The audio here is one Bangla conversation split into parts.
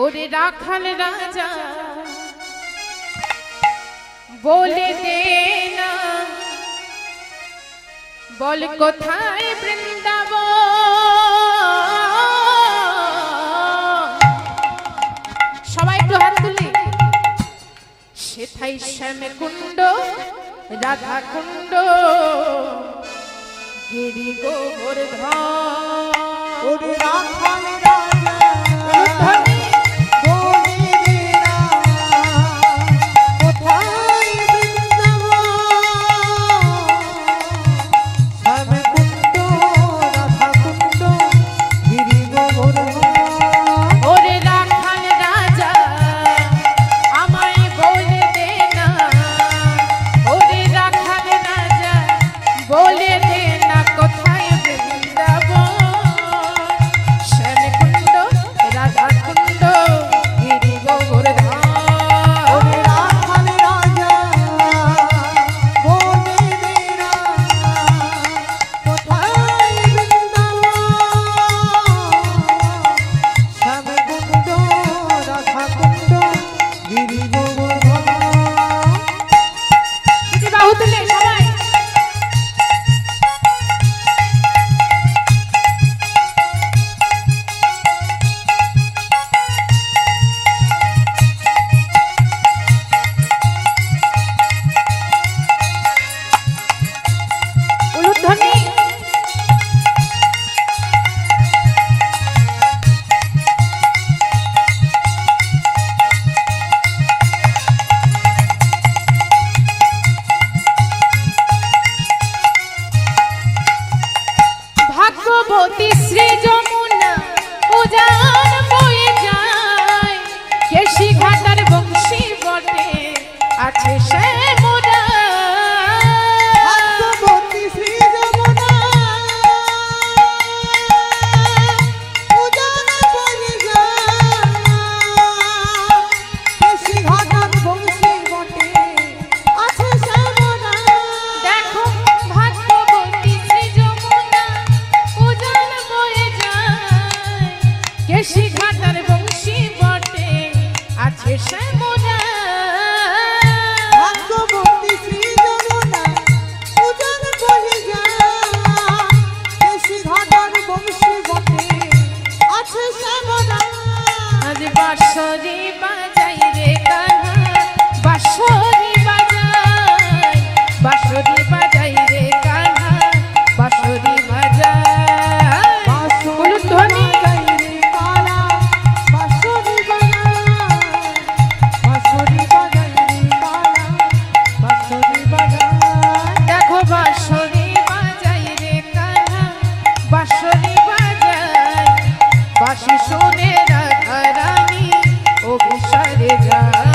ওরে রাখাল রাজা বলে দে না, বল কোথায় বৃন্দাবন। সবাই একটু হাত তুলি। সেথায় শ্যাম কুণ্ড রাধা কুণ্ড গিরি গোবর্ধন। ওরে রাখাল রাজা ভাগ্যবতী শ্রী যমুনা উজান বয়ে যায়, কেশি ঘাটার বংশী বটে আছে সে মোরা। ভাগ্যবতী শ্রী যমুনা উজান বয়ে যায়, কেশি ঘাটার বংশী বটে আছে সে মোরা। দেখো ভাগ্যবতী শ্রী যমুনা উজান বয়ে যায়, কেশি ঘাটার বংশী বটে আছে সে মোরা। ভাগ্যবতী শ্রী যমুনা উজান বয়ে যায়, কেশি ঘাটার বংশী বটে আছে সে মোরা। আজ বাঁশরি বাজাই রে কান্হা, বাঁশরি বাজাই, বাঁশরি বাজাই রে কান্হা, বাঁশরি বাজাই। বলুন ধ্বনি। দেখো বাঁশরি বাজাই রে কান্হা, বাঁশরি বাজাই, বাঁশি শুনে রাধা রানী অভিসারে যায়।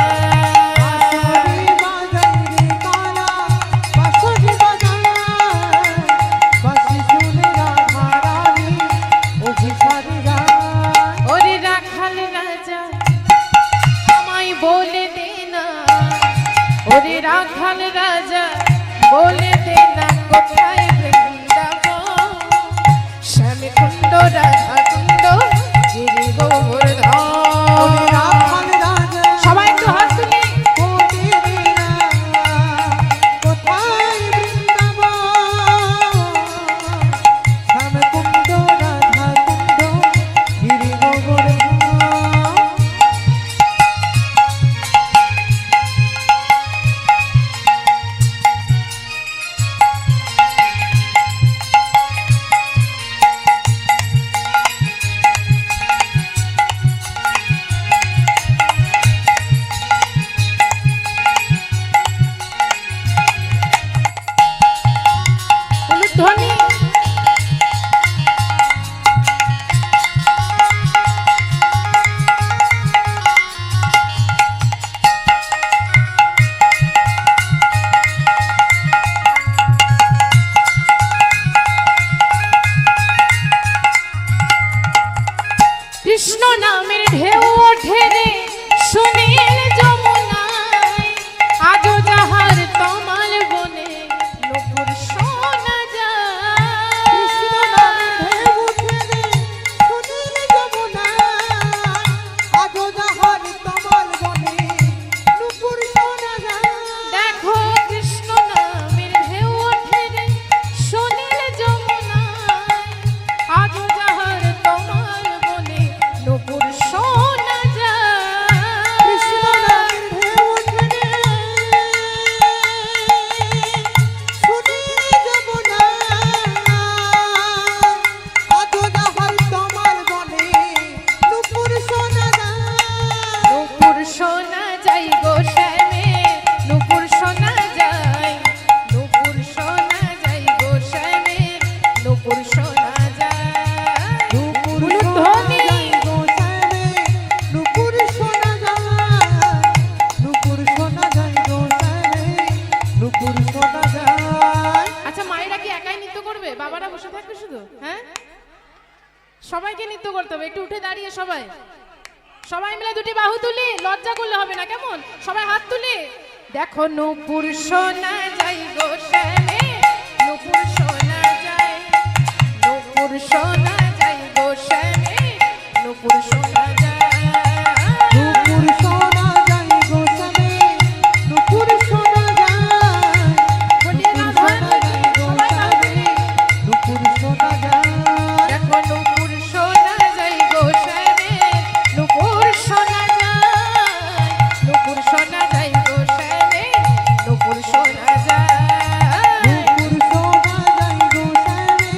ওরে রাখাল রাজা আমায় বলে দে না, ওরে রাখাল রাজা বলে দে না কোথায় বৃন্দাবন। শ্যাম কুণ্ড রাধা কুণ্ড গিরি গোবর্ধন। সবাই একটু হাত তুলি। ধ্বনি। কৃষ্ণ নামের ঢেউ ওঠে রে সুনীল যমুনায়, আজও যাহার তমাল বনে নূপুর শোনা যায়। কৃষ্ণ নামের ঢেউ ওঠে রে সুনীল যমুনায়, আজও সবাই মিলে দুটি বাহু তুলি, লজ্জা করলে হবে না কেমন, সবাই হাত তুলি। দেখো নূপুর শোনা যাই গো শ্যামে, নূপুর শোনা যায়, নূপুর শোনা যাই গো শ্যামে, নূপুর শোনা যায়। নুপুর শোনা যায় গো শ্যামে, নুপুর শোনা যায়, বলিয়ে না ধন, সবাই হাত তুলি। নুপুর শোনা যায়। দেখো নূপুর শোনা যাই গো শ্যামে, নূপুর শোনা যায়, নূপুর শোনা যাই গো শ্যামে, নূপুর শোনা যায়। নুপুর শোনা যায় গো শ্যামে,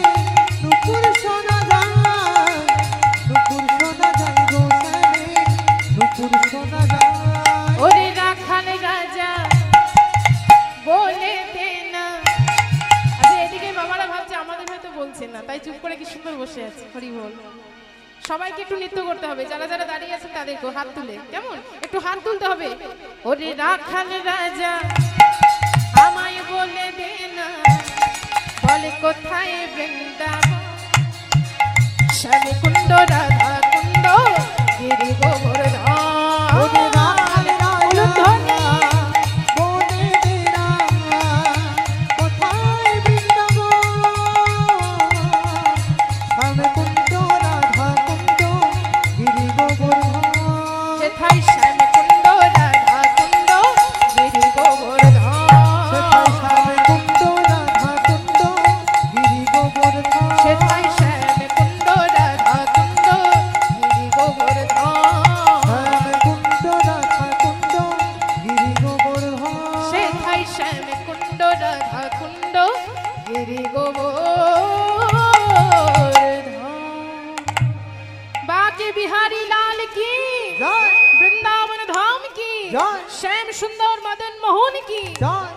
নুপুর শোনা যায়, নুপুর শোনা যায় গো শ্যামে, নুপুর শোনা যায়। ওরে রাখাল রাজা বলে দে না। আচ্ছা এদিকে বাবারা ভাবছে আমাদের হয়তো বলছে না, তাই চুপ করে কি সুন্দর বসে আছে। হরি বল। সবাইকে একটু নৃত্য করতে হবে, যারা যারা দাঁড়িয়ে আছেন তাদেরকে হাত তুলে, কেমন একটু হাত তুলতে হবে। ওরে রাখাল রাজা আমায় বলে দে না, বলে কোথায় বৃন্দাবন, শ্যামী কুণ্ড রাধা কুণ্ড গিরি গোবর্ধন। ওরে রাখাল উলুধ্বনি। রাজা বলে দে না, কোথায় বৃন্দাবন, শ্যামকুণ্ড রাধা কুণ্ড গিরি গোবর্ধন। সেথায় শ্যামী কুণ্ড রাধা কুণ্ড গিরি গোবর্ধন। সেথায় শ্যামকুণ্ড রাধা কুণ্ড গিরি গোবর্ধন। সেথায় শ্যামী কুণ্ড রাধা কুণ্ড গিরি গোবর্ধন। শ্যামকুণ্ড রাধা কুণ্ড গিরি গোবর্ধন। সেথায় শ্যামী কুণ্ড রাধা কুণ্ড গিরি গোবর্ধন। बाके बिहारी लाल की, জয় वृंदावन धाम की, জয় श्याम सुंदर मदन मोहन की। জয়